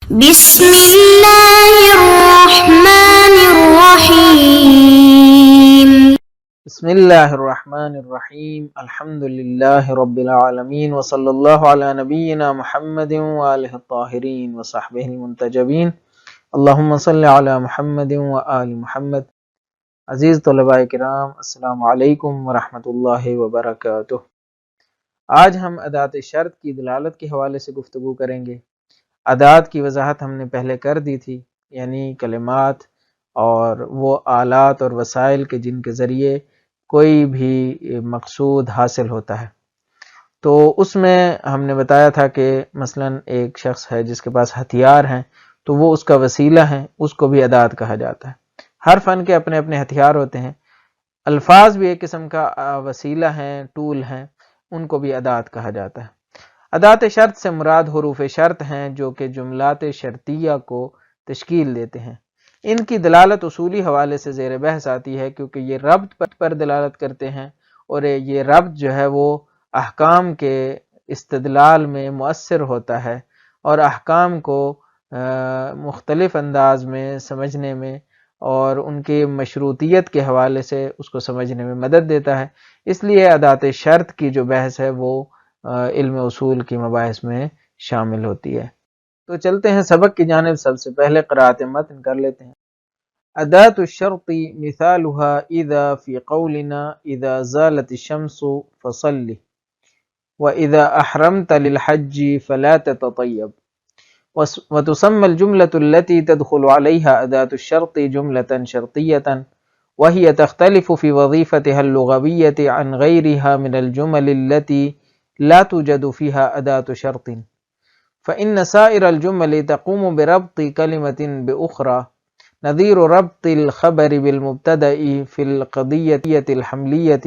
بسم اللہ الرحمن الرحیم بسم اللہ الرحمن الرحیم الحمد للہ رب العالمین وصلی اللہ علی نبینا محمد وآلہ الطاہرین وصحبہ المنتجبین اللہم صلی علی محمد وآل محمد۔ عزیز طلباء کرام، السلام علیکم ورحمۃ اللہ وبرکاتہ۔ آج ہم ادات شرط کی دلالت کے حوالے سے گفتگو کریں گے۔ ادات کی وضاحت ہم نے پہلے کر دی تھی، یعنی کلمات اور وہ آلات اور وسائل کے جن کے ذریعے کوئی بھی مقصود حاصل ہوتا ہے۔ تو اس میں ہم نے بتایا تھا کہ مثلا ایک شخص ہے جس کے پاس ہتھیار ہیں، تو وہ اس کا وسیلہ ہے، اس کو بھی ادات کہا جاتا ہے۔ ہر فن کے اپنے اپنے ہتھیار ہوتے ہیں، الفاظ بھی ایک قسم کا وسیلہ ہیں، ٹول ہیں، ان کو بھی ادات کہا جاتا ہے۔ ادات شرط سے مراد حروف شرط ہیں جو کہ جملات شرطیہ کو تشکیل دیتے ہیں۔ ان کی دلالت اصولی حوالے سے زیر بحث آتی ہے کیونکہ یہ ربط پر دلالت کرتے ہیں، اور یہ ربط جو ہے وہ احکام کے استدلال میں مؤثر ہوتا ہے اور احکام کو مختلف انداز میں سمجھنے میں اور ان کی مشروطیت کے حوالے سے اس کو سمجھنے میں مدد دیتا ہے۔ اس لیے ادات شرط کی جو بحث ہے وہ علم اصول کی مباحث میں شامل ہوتی ہے۔ تو چلتے ہیں سبق کی جانب۔ سب سے پہلے قراءت متن کر لیتے ہیں۔ ادات الشرط مثالها اذا فی قولنا اذا زالت الشمس فصلی واذا احرمت للحج فلا تتطیب، وتسمى الجملة التي تدخل عليها ادات الشرط جملة شرطية، وهي تختلف في وظيفتها اللغوية عن غيرها من الجمل التي لا توجد فيها أداة شرط، فإن سائر الجمل تقوم بربط كلمة بأخرى، نظير ربط الخبر بالمبتدأ في القضية الحملية.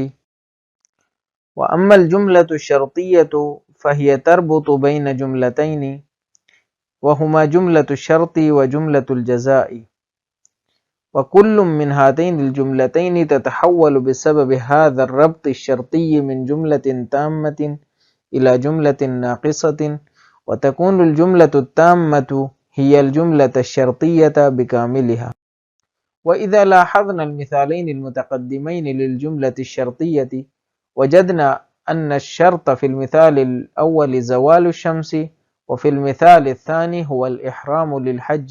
وأما الجملة الشرطية فهي تربط بين جملتين وهما جملة الشرط وجملة الجزاء، وكل من هاتين الجملتين تتحول بسبب هذا الربط الشرطي من جملة تامة إلى جملة ناقصة، وتكون الجملة التامة هي الجملة الشرطية بكاملها. وإذا لاحظنا المثالين المتقدمين للجملة الشرطية وجدنا أن الشرط في المثال الأول زوال الشمس، وفي المثال الثاني هو الإحرام للحج،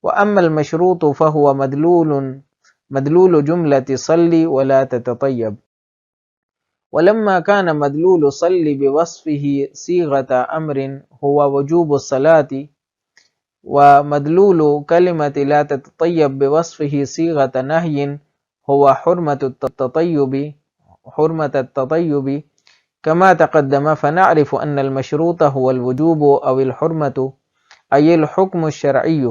وأما المشروط فهو مدلول جملة صلي ولا تتطيب. ولما كان مدلول صل بوصفه صيغة أمر هو وجوب الصلاة، ومدلول كلمة لا تتطيب بوصفه صيغة نهي هو حرمة التطيب كما تقدم، فنعرف أن المشروط هو الوجوب أو الحرمة أي الحكم الشرعي،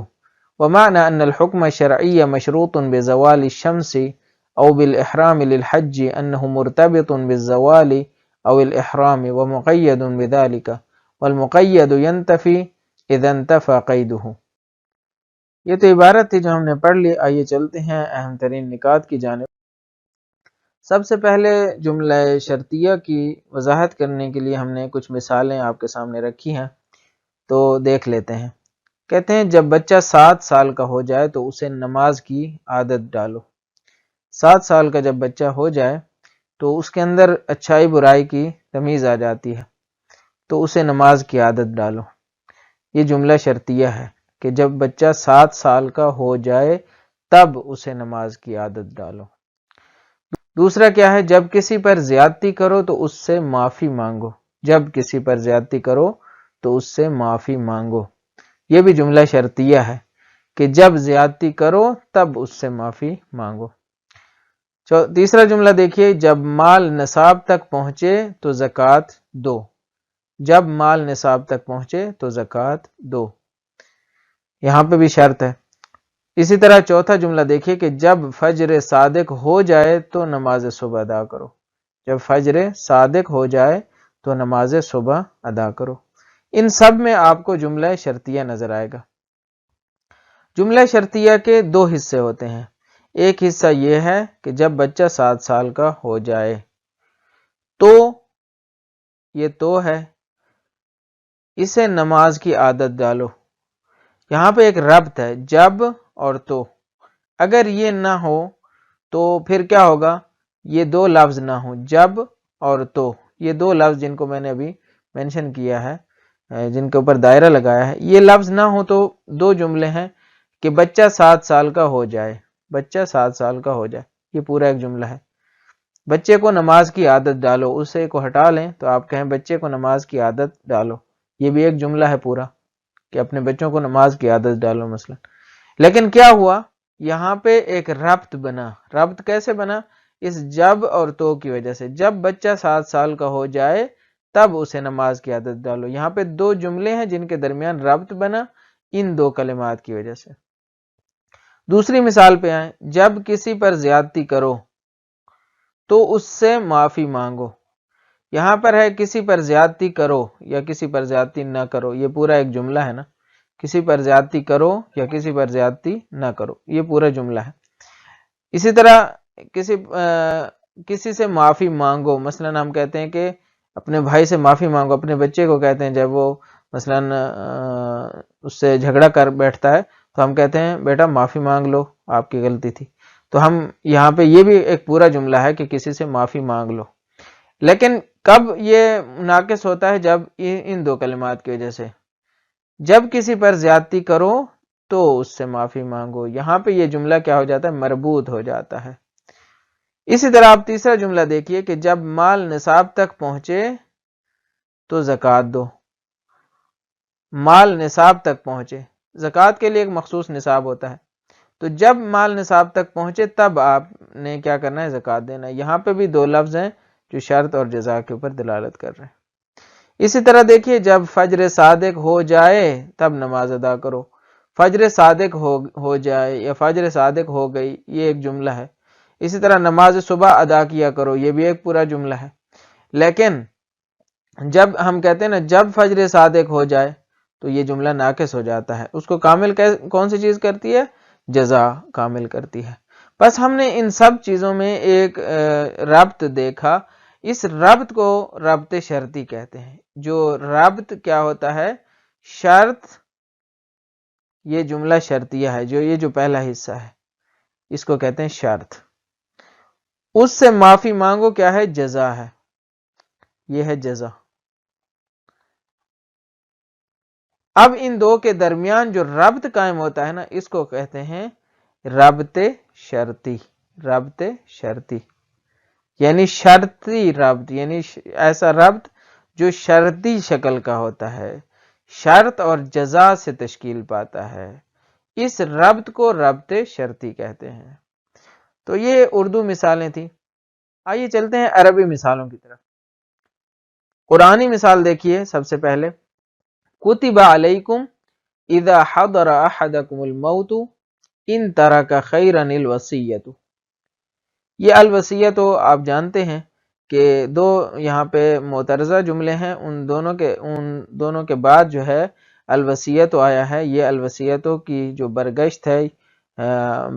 ومعنى أن الحكم الشرعي مشروط بزوال الشمس أو بالإحرام للحج أنه مرتبط بالزوال أو الإحرام ومقيد بذلك، والمقيد ينتفي إذا انتفى قيده۔ یہ تو عبارت تھی جو ہم نے پڑھ لی۔ آئیے چلتے ہیں اہم ترین نکات کی جانب۔ سب سے پہلے جملہ شرطیہ کی وضاحت کرنے کے لیے ہم نے کچھ مثالیں آپ کے سامنے رکھی ہیں، تو دیکھ لیتے ہیں۔ کہتے ہیں جب بچہ 7 سال کا ہو جائے تو اسے نماز کی عادت ڈالو۔ 7 سال کا جب بچہ ہو جائے تو اس کے اندر اچھائی برائی کی تمیز آ جاتی ہے، تو اسے نماز کی عادت ڈالو۔ یہ جملہ شرطیہ ہے کہ جب بچہ 7 سال کا ہو جائے تب اسے نماز کی عادت ڈالو۔ دوسرا کیا ہے؟ جب کسی پر زیادتی کرو تو اس سے معافی مانگو۔ جب کسی پر زیادتی کرو تو اس سے معافی مانگو۔ یہ بھی جملہ شرطیہ ہے کہ جب زیادتی کرو تب اس سے معافی مانگو۔ تیسرا جملہ دیکھیے، جب مال نصاب تک پہنچے تو زکوٰۃ دو۔ جب مال نصاب تک پہنچے تو زکوٰۃ دو، یہاں پہ بھی شرط ہے۔ اسی طرح چوتھا جملہ دیکھیے کہ جب فجر صادق ہو جائے تو نماز صبح ادا کرو۔ جب فجر صادق ہو جائے تو نماز صبح ادا کرو۔ ان سب میں آپ کو جملہ شرطیہ نظر آئے گا۔ جملہ شرطیہ کے 2 حصے ہوتے ہیں۔ ایک حصہ یہ ہے کہ جب بچہ 7 سال کا ہو جائے تو، یہ تو ہے، اسے نماز کی عادت ڈالو۔ یہاں پہ ایک ربط ہے، جب اور تو. اگر یہ نہ ہو تو پھر کیا ہوگا؟ یہ دو لفظ نہ ہوں، جب اور تو، یہ دو لفظ جن کو میں نے ابھی مینشن کیا ہے، جن کے اوپر دائرہ لگایا ہے، یہ لفظ نہ ہو تو دو جملے ہیں کہ بچہ 7 سال کا ہو جائے، بچہ 7 سال کا ہو جائے، یہ پورا ایک جملہ ہے. بچے کو نماز کی عادت ڈالو، اسے کو ہٹا لیں تو آپ کہیں بچے کو نماز کی عادت ڈالو، یہ بھی ایک جملہ ہے پورا کہ اپنے بچوں کو نماز کی عادت ڈالو مثلا. لیکن کیا ہوا؟ یہاں پہ ایک ربط بنا. ربط کیسے بنا؟ اس جب اور تو کی وجہ سے. جب بچہ 7 سال کا ہو جائے تب اسے نماز کی عادت ڈالو. یہاں پہ دو جملے ہیں جن کے درمیان ربط بنا ان دو کلمات کی وجہ سے. دوسری مثال پہ آئیں، جب کسی پر زیادتی کرو تو اس سے معافی مانگو. یہاں پر ہے کسی پر زیادتی کرو یا کسی پر زیادتی نہ کرو، یہ پورا ایک جملہ ہے نا. کسی پر زیادتی کرو یا کسی پر زیادتی نہ کرو، یہ پورا جملہ ہے. اسی طرح کسی سے معافی مانگو، مثلا ہم کہتے ہیں کہ اپنے بھائی سے معافی مانگو. اپنے بچے کو کہتے ہیں جب وہ مثلا اس سے جھگڑا کر بیٹھتا ہے تو ہم کہتے ہیں بیٹا معافی مانگ لو، آپ کی غلطی تھی. تو ہم یہاں پہ یہ بھی ایک پورا جملہ ہے کہ کسی سے معافی مانگ لو. لیکن کب یہ ناقص ہوتا ہے؟ جب ان دو کلمات کی وجہ سے. جب کسی پر زیادتی کرو تو اس سے معافی مانگو، یہاں پہ یہ جملہ کیا ہو جاتا ہے؟ مربوط ہو جاتا ہے. اسی طرح آپ تیسرا جملہ دیکھیے کہ جب مال نصاب تک پہنچے تو زکوٰۃ دو. مال نصاب تک پہنچے، زکوٰۃ کے لیے ایک مخصوص نصاب ہوتا ہے، تو جب مال نصاب تک پہنچے تب آپ نے کیا کرنا ہے؟ زکوٰۃ دینا ہے. یہاں پہ بھی دو لفظ ہیں جو شرط اور جزا کے اوپر دلالت کر رہے ہیں. اسی طرح دیکھیے جب فجر صادق ہو جائے تب نماز ادا کرو. فجر صادق ہو جائے یا فجر صادق ہو گئی، یہ ایک جملہ ہے. اسی طرح نماز صبح ادا کیا کرو، یہ بھی ایک پورا جملہ ہے. لیکن جب ہم کہتے ہیں نا جب فجر صادق ہو جائے تو یہ جملہ ناقص ہو جاتا ہے. اس کو کامل کون سی چیز کرتی ہے؟ جزا کامل کرتی ہے. بس ہم نے ان سب چیزوں میں ایک ربط دیکھا. اس ربط کو ربط شرطی کہتے ہیں. جو ربط کیا ہوتا ہے؟ شرط. یہ جملہ شرطیہ ہے، یہ جو پہلا حصہ ہے اس کو کہتے ہیں شرط. اس سے معافی مانگو کیا ہے؟ جزا ہے، یہ ہے جزا. اب ان دو کے درمیان جو ربط قائم ہوتا ہے نا، اس کو کہتے ہیں ربط شرطی. ربط شرطی یعنی شرطی ربط، یعنی ایسا ربط جو شرطی شکل کا ہوتا ہے، شرط اور جزا سے تشکیل پاتا ہے. اس ربط کو ربط شرطی کہتے ہیں. تو یہ اردو مثالیں تھیں. آئیے چلتے ہیں عربی مثالوں کی طرف. قرآنی مثال دیکھیے سب سے پہلے، کتب علیکم اذا حضر احدکم الموت ان ترک خیرا الوصیۃ. یہ الوصیت آپ جانتے ہیں کہ دو یہاں پہ معترضہ جملے ہیں، ان دونوں کے بعد جو ہے الوصیت آیا ہے. یہ الوصیتوں کی جو برگشت ہے،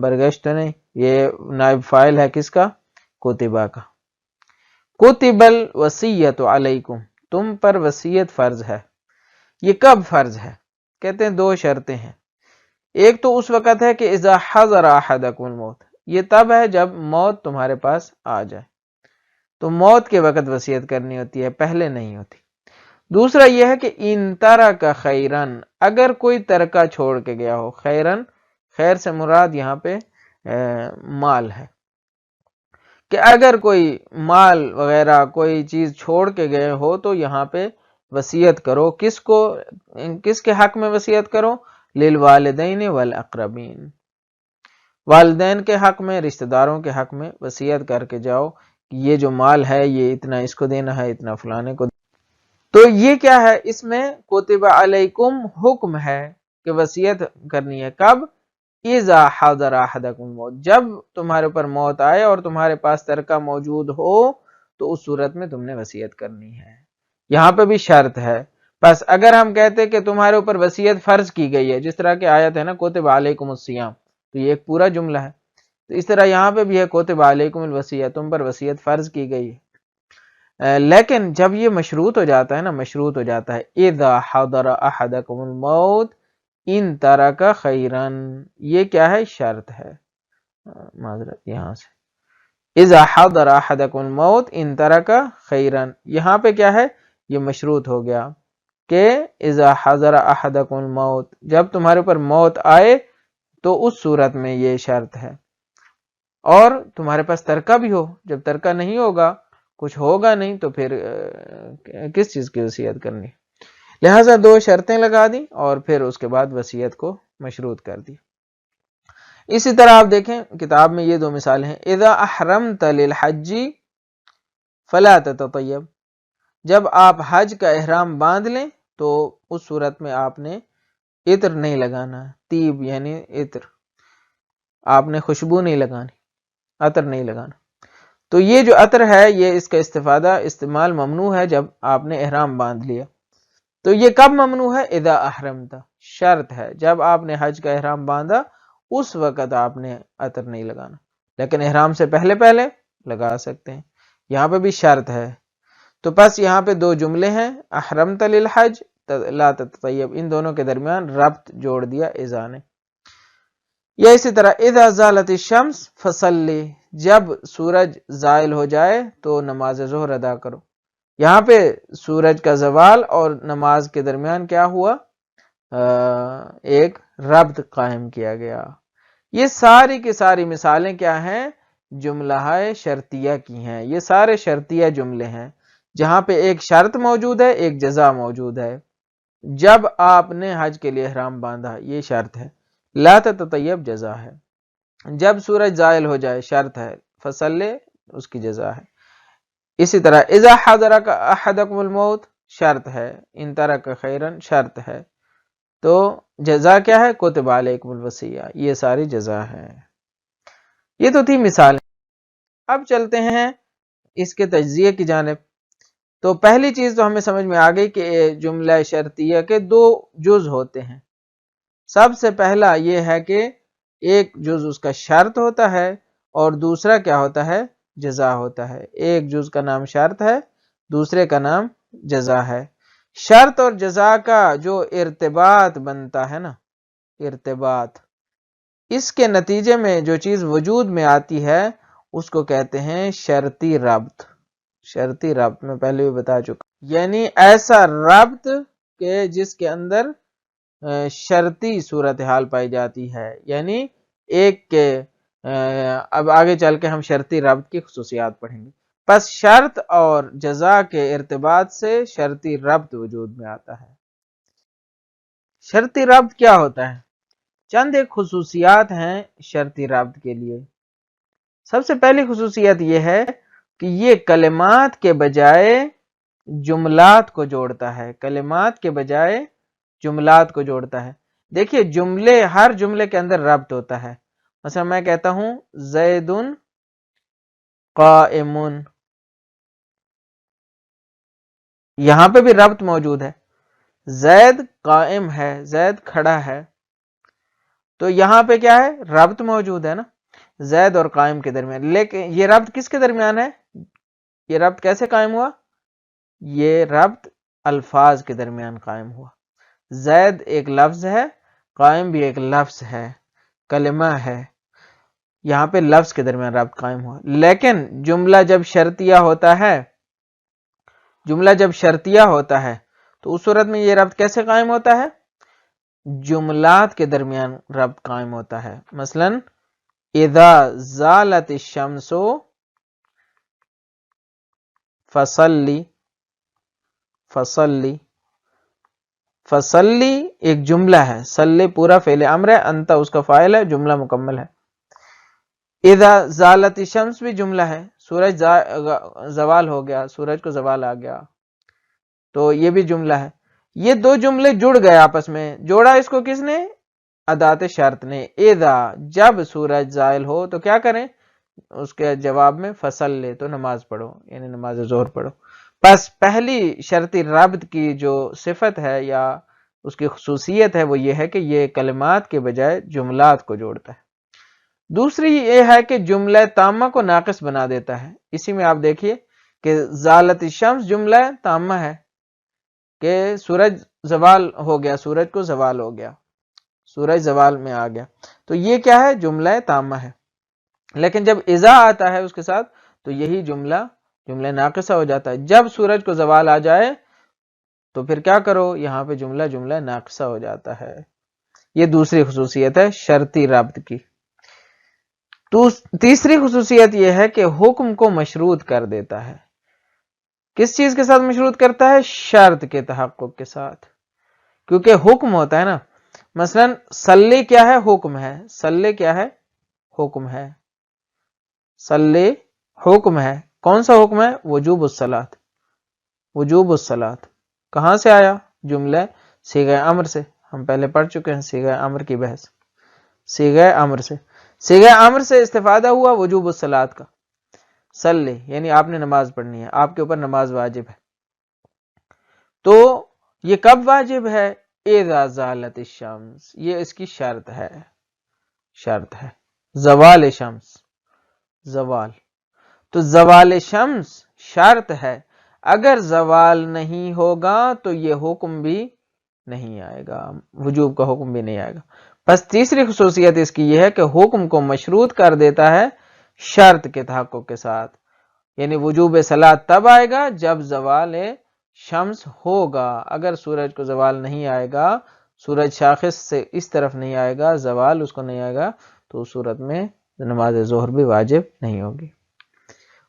برگشت نہیں، یہ نائب فاعل ہے کس کا؟ کتبہ کا. کتب الوصیت علیکم، تم پر وصیت فرض ہے. یہ کب فرض ہے؟ کہتے ہیں دو شرطیں ہیں. ایک تو اس وقت ہے کہ اذا حضر احدکم الموت، یہ تب ہے جب موت تمہارے پاس آ جائے، تو موت کے وقت وصیت کرنی ہوتی ہے، پہلے نہیں ہوتی. دوسرا یہ ہے کہ ان ترک خیرن، اگر کوئی ترکہ چھوڑ کے گیا ہو. خیرن، خیر سے مراد یہاں پہ مال ہے، کہ اگر کوئی مال وغیرہ کوئی چیز چھوڑ کے گئے ہو تو یہاں پہ وصیت کرو. کس کے حق میں وصیت کرو؟ للوالدین والاقربین، والدین کے حق میں، رشتہ داروں کے حق میں وصیت کر کے جاؤ کہ یہ جو مال ہے یہ اتنا اس کو دینا ہے، اتنا فلانے کو. تو یہ کیا ہے؟ اس میں کتب علیکم حکم ہے کہ وصیت کرنی ہے. کب؟ اذا حضر احدکم الموت، جب تمہارے پر موت آئے اور تمہارے پاس ترکہ موجود ہو تو اس صورت میں تم نے وصیت کرنی ہے. یہاں پہ بھی شرط ہے. بس اگر ہم کہتے کہ تمہارے اوپر وصیت فرض کی گئی ہے، جس طرح کی آیت ہے نا کتب علیکم الصیام، تو یہ ایک پورا جملہ ہے. تو اس طرح یہاں پہ بھی ہے کتب علیکم الوصیہ، تم پر وصیت فرض کی گئی ہے. لیکن جب یہ مشروط ہو جاتا ہے نا، مشروط ہو جاتا ہے اذا حضر احدکم الموت، ان ترک خیرن، یہ کیا ہے؟ شرط ہے، معذرت یہاں سے اذا حضر احدکم الموت ان ترک خیرن، یہاں پہ کیا ہے؟ یہ مشروط ہو گیا کہ اذا حضر احدکم الموت، جب تمہارے پر موت آئے تو اس صورت میں یہ شرط ہے، اور تمہارے پاس ترکہ بھی ہو، جب ترکہ نہیں ہوگا، کچھ ہوگا نہیں، تو پھر کس چیز کی وصیت کرنی؟ لہٰذا دو شرطیں لگا دی اور پھر اس کے بعد وصیت کو مشروط کر دی۔ اسی طرح آپ دیکھیں کتاب میں یہ دو مثالیں ہیں، اذا احرمت للحج فلا تتطیب، جب آپ حج کا احرام باندھ لیں تو اس صورت میں آپ نے عطر نہیں لگانا، طیب یعنی عطر، آپ نے خوشبو نہیں لگانی، عطر نہیں لگانا۔ تو یہ جو عطر ہے یہ اس کا استعمال ممنوع ہے جب آپ نے احرام باندھ لیا۔ تو یہ کب ممنوع ہے؟ اذا احرمت، شرط ہے جب آپ نے حج کا احرام باندھا اس وقت آپ نے عطر نہیں لگانا، لیکن احرام سے پہلے پہلے لگا سکتے ہیں، یہاں پہ بھی شرط ہے۔ تو بس یہاں پہ دو جملے ہیں، احرمت للحج لا تتطیب، ان دونوں کے درمیان ربط جوڑ دیا اذا نے۔ یا اسی طرح اذا زالت الشمس فصلی، جب سورج زائل ہو جائے تو نماز ظہر ادا کرو، یہاں پہ سورج کا زوال اور نماز کے درمیان کیا ہوا؟ ایک ربط قائم کیا گیا۔ یہ ساری کی ساری مثالیں کیا ہیں؟ جملہ شرطیہ کی ہیں، یہ سارے شرطیہ جملے ہیں جہاں پہ ایک شرط موجود ہے، ایک جزا موجود ہے۔ جب آپ نے حج کے لیے احرام باندھا یہ شرط ہے، لا تتطیب جزا ہے، جب سورج زائل ہو جائے شرط ہے، فصلے اس کی جزا ہے۔ اسی طرح اذا حضرک احدکم الموت شرط ہے، ان ترک خیرن شرط ہے، تو جزا کیا ہے؟ کتب علیکم الوصیہ، یہ ساری جزا ہے۔ یہ تو تھی مثال۔ اب چلتے ہیں اس کے تجزیے کی جانب۔ تو پہلی چیز تو ہمیں سمجھ میں آ گئی کہ جملہ شرطیہ کے دو جز ہوتے ہیں۔ سب سے پہلا یہ ہے کہ ایک جز اس کا شرط ہوتا ہے اور دوسرا کیا ہوتا ہے؟ جزا ہوتا ہے۔ ایک جز کا نام شرط ہے، دوسرے کا نام جزا ہے۔ شرط اور جزا کا جو ارتباط بنتا ہے نا، ارتباط، اس کے نتیجے میں جو چیز وجود میں آتی ہے اس کو کہتے ہیں شرطی ربط۔ شرطی ربط میں پہلے بھی بتا چکا، یعنی ایسا ربط کہ جس کے اندر شرطی صورتحال پائی جاتی ہے، یعنی ایک کے اب آگے چل کے ہم شرطی ربط کی خصوصیات پڑھیں گے۔ پس شرط اور جزا کے ارتباط سے شرطی ربط وجود میں آتا ہے۔ شرطی ربط کیا ہوتا ہے؟ چند ایک خصوصیات ہیں شرطی ربط کے لیے۔ سب سے پہلی خصوصیت یہ ہے کہ یہ کلمات کے بجائے جملات کو جوڑتا ہے، کلمات کے بجائے جملات کو جوڑتا ہے۔ دیکھیے جملے، ہر جملے کے اندر ربط ہوتا ہے۔ مثلا میں کہتا ہوں زید قائم، یہاں پہ بھی ربط موجود ہے، زید قائم ہے، زید کھڑا ہے، تو یہاں پہ کیا ہے؟ ربط موجود ہے نا، زید اور قائم کے درمیان۔ لیکن یہ ربط کس کے درمیان ہے؟ یہ ربط کیسے قائم ہوا؟ یہ ربط الفاظ کے درمیان قائم ہوا۔ زید ایک لفظ ہے، قائم بھی ایک لفظ ہے، کلمہ ہے، یہاں پہ لفظ کے درمیان ربط قائم ہوا۔ لیکن جملہ جب شرطیہ ہوتا ہے، جملہ جب شرطیہ ہوتا ہے تو اس صورت میں یہ ربط کیسے قائم ہوتا ہے؟ جملات کے درمیان ربط قائم ہوتا ہے۔ مثلا اذا زالت الشمس فصلی، فصلی، فصلی ایک جملہ ہے، صلی پورا فعل امر ہے، انت اس کا فاعل ہے، جملہ مکمل ہے۔ اذا زالت الشمس بھی جملہ ہے، سورج زوال ہو گیا، سورج کو زوال آ گیا، تو یہ بھی جملہ ہے۔ یہ دو جملے جڑ گئے آپس میں، جوڑا اس کو کس نے؟ ادات شرط نے۔ اذا جب سورج زائل ہو تو کیا کریں؟ اس کے جواب میں فصل لے، تو نماز پڑھو، یعنی نماز ظہر پڑھو۔ بس پہلی شرطی ربط کی جو صفت ہے یا اس کی خصوصیت ہے وہ یہ ہے کہ یہ کلمات کے بجائے جملات کو جوڑتا ہے۔ دوسری یہ ہے کہ جملہ تامہ کو ناقص بنا دیتا ہے۔ اسی میں آپ دیکھیے کہ زالت الشمس جملہ تامہ ہے کہ سورج زوال ہو گیا، سورج کو زوال ہو گیا، سورج زوال میں آ گیا، تو یہ کیا ہے؟ جملہ تامہ ہے۔ لیکن جب اذا آتا ہے اس کے ساتھ تو یہی جملہ ناقصہ ہو جاتا ہے۔ جب سورج کو زوال آ جائے تو پھر کیا کرو؟ یہاں پہ جملہ ناقصہ ہو جاتا ہے۔ یہ دوسری خصوصیت ہے شرطی ربط کی۔ تیسری خصوصیت یہ ہے کہ حکم کو مشروط کر دیتا ہے۔ کس چیز کے ساتھ مشروط کرتا ہے؟ شرط کے تحقق کے ساتھ، کیونکہ حکم ہوتا ہے نا۔ مثلا صلی کیا ہے؟ حکم ہے۔ صلی کیا ہے؟ حکم ہے۔ صلی حکم ہے۔ کون سا حکم ہے؟ وجوب الصلاۃ۔ وجوب الصلاۃ کہاں سے آیا؟ جملہ صیغہ امر سے، ہم پہلے پڑھ چکے ہیں صیغہ امر کی بحث۔ صیغہ امر سے، صیغہ امر سے استفادہ ہوا وجوب الصلاۃ کا۔ صلی یعنی آپ نے نماز پڑھنی ہے، آپ کے اوپر نماز واجب ہے۔ تو یہ کب واجب ہے؟ اذا زالت الشمس، یہ اس کی شرط ہے۔ شرط ہے زوال شمس، زوال۔ تو زوال شمس شرط ہے، اگر زوال نہیں ہوگا تو یہ حکم بھی نہیں آئے گا، وجوب کا حکم بھی نہیں آئے گا۔ بس تیسری خصوصیت اس کی یہ ہے کہ حکم کو مشروط کر دیتا ہے شرط کے تحقق کے ساتھ، یعنی وجوب صلاۃ تب آئے گا جب زوال شمس ہوگا۔ اگر سورج کو زوال نہیں آئے گا، سورج شاخص سے اس طرف نہیں آئے گا، زوال اس کو نہیں آئے گا، تو اس صورت میں نماز ظہر بھی واجب نہیں ہوگی۔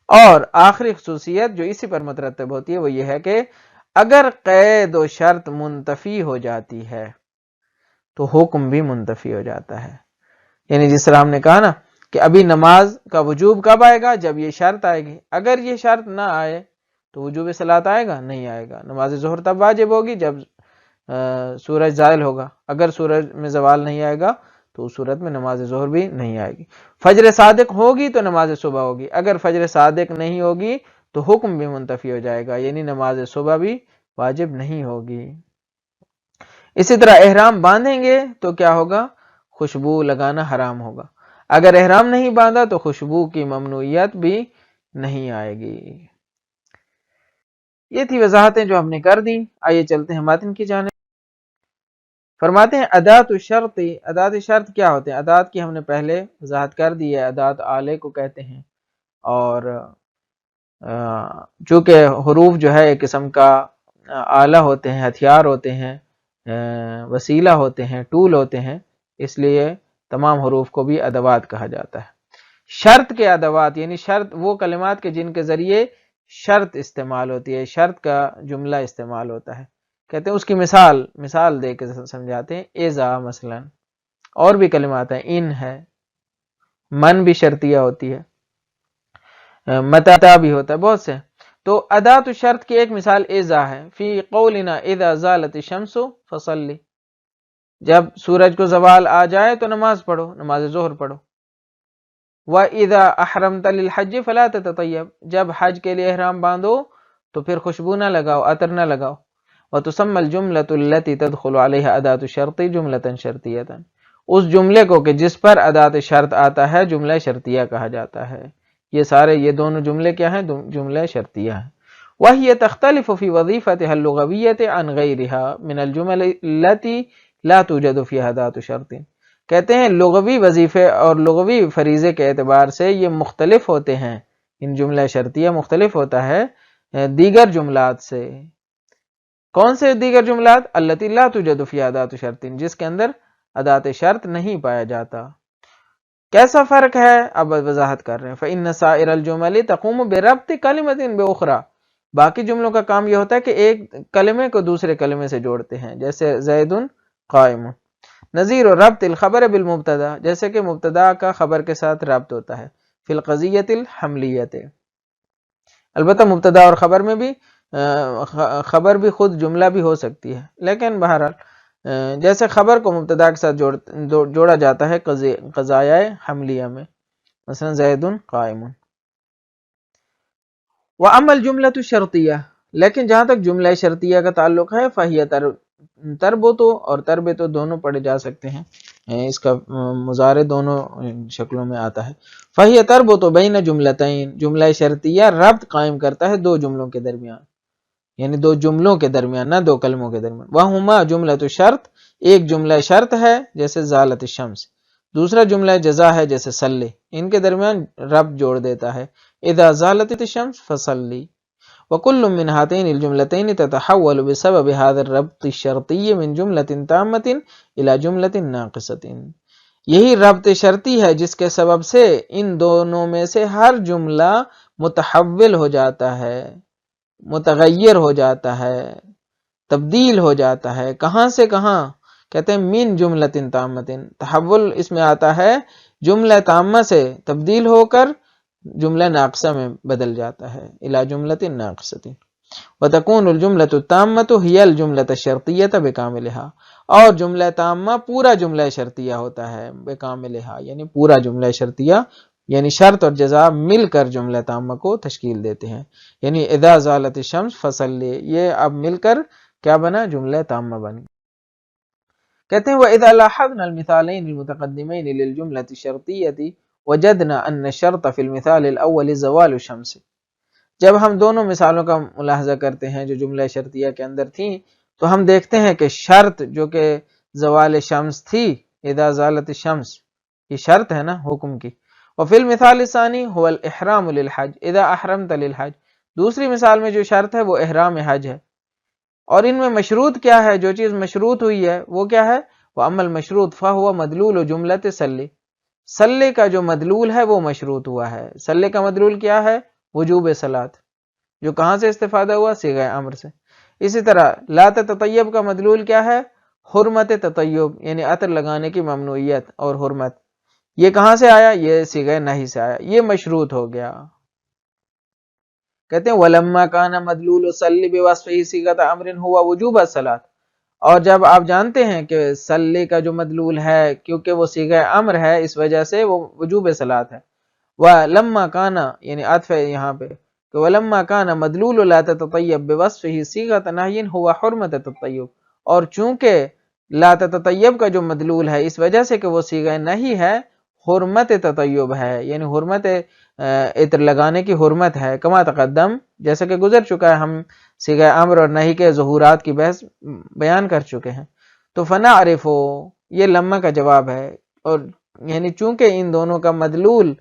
اور آخری خصوصیت جو اسی پر مترتب ہوتی ہے وہ یہ ہے کہ اگر قید و شرط منتفی ہو جاتی ہے تو حکم بھی منتفی ہو جاتا ہے۔ یعنی جس طرح ہم نے کہا نا کہ ابھی نماز کا وجوب کب آئے گا؟ جب یہ شرط آئے گی۔ اگر یہ شرط نہ آئے تو وجوب صلاۃ آئے گا؟ نہیں آئے گا۔ نماز ظہر تب واجب ہوگی جب سورج زائل ہوگا۔ اگر سورج میں زوال نہیں آئے گا تو اس صورت میں نماز ظہر بھی نہیں آئے گی۔ فجر صادق ہوگی تو نماز صبح ہوگی، اگر فجر صادق نہیں ہوگی تو حکم بھی منتفی ہو جائے گا، یعنی نماز صبح بھی واجب نہیں ہوگی۔ اسی طرح احرام باندھیں گے تو کیا ہوگا؟ خوشبو لگانا حرام ہوگا۔ اگر احرام نہیں باندھا تو خوشبو کی ممنوعیت بھی نہیں آئے گی۔ یہ تھی وضاحتیں جو ہم نے کر دی۔ آئیے چلتے ہیں متن کی جانب۔ فرماتے ہیں ادات الشرط۔ ادات شرط کیا ہوتے ہیں؟ ادات کی ہم نے پہلے وضاحت کر دی ہے، ادات آلے کو کہتے ہیں، اور چونکہ حروف جو ہے ایک قسم کا آلہ ہوتے ہیں، ہتھیار ہوتے ہیں، وسیلہ ہوتے ہیں، ٹول ہوتے ہیں، اس لیے تمام حروف کو بھی ادوات کہا جاتا ہے۔ شرط کے ادوات یعنی شرط وہ کلمات کے جن کے ذریعے شرط استعمال ہوتی ہے، شرط کا جملہ استعمال ہوتا ہے، کہتے ہیں اس کی مثال دے کے سمجھاتے ہیں۔ اذا مثلا، اور بھی کلمات ہیں، ان ہے، من بھی شرطیہ ہوتی ہے، متا بھی ہوتا ہے، بہت سے۔ تو ادات الشرط کی ایک مثال اذا ہے، فی قولنا اذا زالت الشمس فصلی، جب سورج کو زوال آ جائے تو نماز پڑھو، نماز ظہر پڑھو۔ وَإِذَا أَحْرَمْتَ لِلْحَجِّ فَلَا تَتَطَيَّبْ، جب حج کے لیے احرام باندھو تو پھر خوشبو نہ لگاؤ، عطر نہ لگاؤ۔ وَتُسَمَّى الْجُمْلَةُ الَّتِي تَدْخُلُ عَلَيْهَا أَدَاةُ الشَّرْطِ جُمْلَةً شَرْطِيَّةً، اس جملے کو کہ جس پر ادات شرط آتا ہے جملہ شرطیہ کہا جاتا ہے۔ یہ دونوں جملے کیا ہیں؟ جملہ شرطیہ ہیں۔ وَهِيَ تَخْتَلِفُ فِي وَظِيفَتِهَا اللُّغَوِيَّةِ عَنْ غَيْرِهَا مِنَ الْجُمَلِ الَّتِي لَا تُوجَدُ فِيهَا أَدَاةُ شَرْطٍ، کہتے ہیں لغوی وظیفے اور لغوی فریضے کے اعتبار سے یہ مختلف ہوتے ہیں، ان جملہ شرطیہ مختلف ہوتا ہے دیگر جملات سے۔ کون سے دیگر جملات؟ التی لا توجد فی ادات شرط، جس کے اندر ادات شرط نہیں پایا جاتا۔ کیسا فرق ہے؟ اب وضاحت کر رہے ہیں۔ فإن سائر الجمل تقوم بربط کلمۃ بأخرى، باقی جملوں کا کام یہ ہوتا ہے کہ ایک کلمے کو دوسرے کلمے سے جوڑتے ہیں، جیسے زید قائم۔ نظیر ربط الخبر بالمبتدا، جیسے کہ مبتدا کا خبر کے ساتھ ربط ہوتا ہے، فی القضیۃ الحملیۃ، البتہ مبتدا اور خبر میں بھی خبر بھی خود جملہ بھی ہو سکتی ہے، لیکن بہرحال جیسے خبر کو مبتدا کے ساتھ جوڑا جاتا ہے قضایہ حملیہ میں، مثلا زید قائم۔ وَأَمَّا الْجُمْلَةُ الشَّرْطِيَّةُ، لیکن جہاں تک جملہ شرطیہ کا تعلق ہے، فَهِيَ تربطو اور تربطو دونوں پڑھے جا سکتے ہیں، اس کا مضارع دونوں شکلوں میں آتا ہے۔ فَهِيَ تربطو بین جملتین، جملہ شرطیہ ربط قائم کرتا ہے دو جملوں کے درمیان۔ یعنی دو جملوں کے درمیان، نہ دو کلموں کے درمیان. وہما جملۃ شرط، ایک جملہ شرط ہے جیسے زالت الشمس، دوسرا جملہ جزا ہے جیسے صلی، ان کے درمیان ربط جوڑ دیتا ہے. اذا زالت الشمس فصلی. وكل من هاتين الجملتين تتحول بسبب هذا الربط الشرطي من جملة تامة إلى جملة ناقصة. یہی ربط شرطی ہے جس کے سبب سے ان دونوں میں سے ہر جملہ متحول ہو جاتا ہے، متغیر ہو جاتا ہے، تبدیل ہو جاتا ہے. کہاں سے کہاں؟ کہتے ہیں من جملۃ تامۃ. تحول اس میں آتا ہے جملہ تامہ سے تبدیل ہو کر جملہ ناقصہ میں بدل جاتا ہے، الی جملۃ ناقصۃ. وتكون الجملۃ التامۃ هي الجملۃ الشرطیۃ بکاملها. اور جملہ تامہ پورا جملہ شرطیہ ہوتا ہے، بکاملها یعنی پورا جملہ شرطیہ، یعنی شرط اور جزا مل کر جملہ تامہ کو تشکیل دیتے ہیں. یعنی اذا زالت الشمس فصلی، یہ اب مل کر کیا بنا؟ جملہ تامہ بن. کہتے ہیں وَإِذَا لاحظنا المثالين المتقدمين للجملة الشرطية وجدنا أن الشرط في المثال الأول زوال الشمس. جب ہم دونوں مثالوں کا ملاحظہ کرتے ہیں جو جملہ شرطیہ کے اندر تھیں، تو ہم دیکھتے ہیں کہ شرط جو کہ زوال شمس تھی، اذا زالت الشمس، یہ شرط ہے نا حکم کی. وفی المثال الثانی هو الاحرام للحج اذا احرمت للحج. دوسری مثال میں جو شرط ہے وہ احرام حج ہے. اور ان میں مشروط کیا ہے؟ جو چیز مشروط ہوئی ہے وہ کیا ہے؟ وَأَمَّا الْمَشْرُوطُ فَهُوَ مَدْلُولُ جُمْلَةِ صلی. صلی کا جو مدلول ہے وہ مشروط ہوا ہے. صلی کا مدلول کیا ہے؟ وجوب صلاۃ، جو کہاں سے استفادہ ہوا؟ صیغہ امر سے. اسی طرح لا تتطیب کا مدلول کیا ہے؟ حرمت تطیب، یعنی عطر لگانے کی ممنوعیت اور حرمت. یہ کہاں سے آیا؟ یہ صیغہ نہی سے آیا، یہ مشروط ہو گیا. کہتے ہیں وَلَمَّا كَانَ مَدْلُولُ صَلِّ بِوَصْفِهِ صِيغَةَ أَمْرٍ هُوَ وُجُوبَ الصَّلَاةِ. اور جب آپ جانتے ہیں کہ صلی کا جو مدلول ہے کیونکہ وہ صیغہ امر ہے، اس وجہ سے وہ وجوب صلاۃ ہے. وَلَمَّا كَانَ یعنی عطف ہے یہاں پہ کہ وَلَمَّا كَانَ مَدْلُولُ لَا تَتَطَيَّب بِوَصْفِهِ صِيغَةَ نَهْيٍ هُوَ حُرْمَةَ التَّطَيُّب. اور چونکہ لا تتطیب کا جو مدلول ہے اس وجہ سے کہ وہ صیغہ نہی ہے، حرمت تطیب ہے، یعنی حرمت عطر لگانے کی حرمت ہے. کما تقدم، جیسا کہ گزر چکا ہے، ہم صیغہ امر اور نہی کے ظہورات کی بحث بیان کر چکے ہیں. تو فنعرف، یہ لمحہ کا جواب ہے. اور یعنی چونکہ ان دونوں کا مدلول،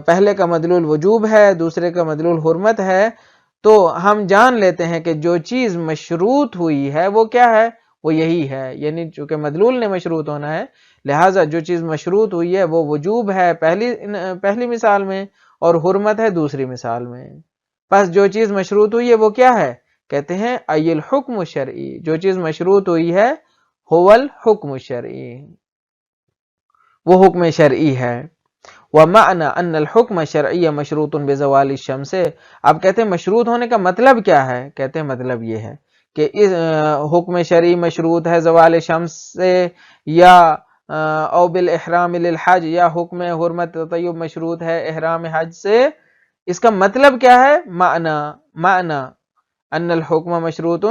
پہلے کا مدلول وجوب ہے، دوسرے کا مدلول حرمت ہے، تو ہم جان لیتے ہیں کہ جو چیز مشروط ہوئی ہے وہ کیا ہے؟ وہ یہی ہے. یعنی چونکہ مدلول نے مشروط ہونا ہے، لہٰذا جو چیز مشروط ہوئی ہے وہ وجوب ہے پہلی مثال میں، اور حرمت ہے دوسری مثال میں. پس جو چیز مشروط ہوئی ہے وہ کیا ہے؟ کہتے ہیں ای الحکم الشرعی، جو چیز مشروط ہوئی ہے هو الحکم الشرعی، وہ حکم شرعی ہے. وَمَعْنَى أَنَّ الْحُكْمَ الشَّرْعِيَّ مَشْرُوطٌ بِزَوَالِ الشَّمْسِ. اب کہتے ہیں مشروط ہونے کا مطلب کیا ہے؟ کہتے ہیں مطلب یہ ہے کہ اس حکم شرعی مشروط ہے زوال شمس سے، یا او بالاحرام للحج، یا حکم حرمت تطیب مشروط ہے احرام حج سے. اس کا مطلب کیا ہے؟ معنی ان الحکم مشروط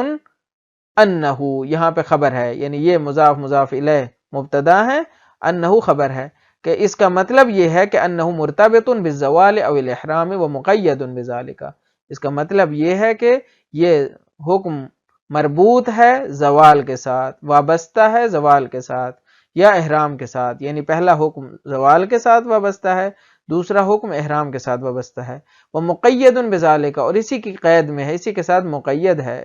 انہو، یہاں پہ خبر ہے، یعنی یہ مضاف مضاف الیہ مبتدا ہے، انہو خبر ہے، کہ اس کا مطلب یہ ہے کہ انہو مرتبط بالزوال او الاحرام ومقید بذالک. اس کا مطلب یہ ہے کہ یہ حکم مربوط ہے زوال کے ساتھ، وابستہ ہے زوال کے ساتھ یا احرام کے ساتھ. یعنی پہلا حکم زوال کے ساتھ وابستہ ہے، دوسرا حکم احرام کے ساتھ وابستہ ہے. ومقید بذالک، اور اسی کی قید میں ہے، اسی کے ساتھ مقید ہے.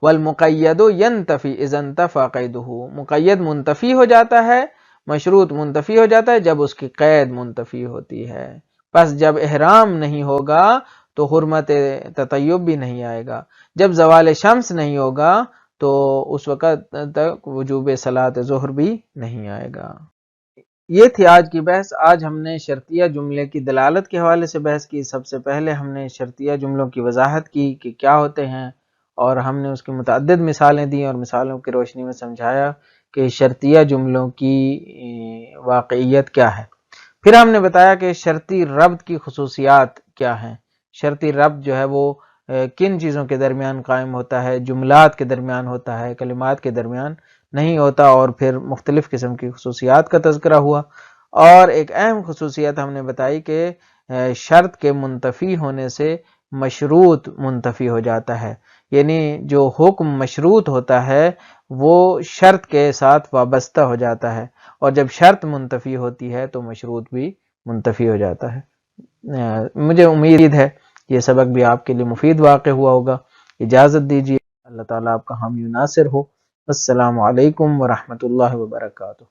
والمقید ینتفی اذا انتفى قیدہ، مقید منتفی ہو جاتا ہے، مشروط منتفی ہو جاتا ہے جب اس کی قید منتفی ہوتی ہے. پس جب احرام نہیں ہوگا تو حرمت تطیب بھی نہیں آئے گا، جب زوال شمس نہیں ہوگا تو اس وقت تک وجوب صلاۃ ظہر بھی نہیں آئے گا. یہ تھی آج کی بحث. آج ہم نے شرطیہ جملے کی دلالت کے حوالے سے بحث کی. سب سے پہلے ہم نے شرطیہ جملوں کی وضاحت کی کہ کیا ہوتے ہیں، اور ہم نے اس کی متعدد مثالیں دیں اور مثالوں کی روشنی میں سمجھایا کہ شرطیہ جملوں کی واقعیت کیا ہے. پھر ہم نے بتایا کہ شرطی ربط کی خصوصیات کیا ہیں. شرطی ربط جو ہے وہ کن چیزوں کے درمیان قائم ہوتا ہے؟ جملات کے درمیان ہوتا ہے، کلمات کے درمیان نہیں ہوتا. اور پھر مختلف قسم کی خصوصیات کا تذکرہ ہوا. اور ایک اہم خصوصیت ہم نے بتائی کہ شرط کے منتفی ہونے سے مشروط منتفی ہو جاتا ہے، یعنی جو حکم مشروط ہوتا ہے وہ شرط کے ساتھ وابستہ ہو جاتا ہے، اور جب شرط منتفی ہوتی ہے تو مشروط بھی منتفی ہو جاتا ہے۔ مجھے امید ہے یہ سبق بھی آپ کے لیے مفید واقع ہوا ہوگا۔ اجازت دیجیے، اللہ تعالیٰ آپ کا حامی و ناصر ہو۔ السلام علیکم ورحمۃ اللہ وبرکاتہ۔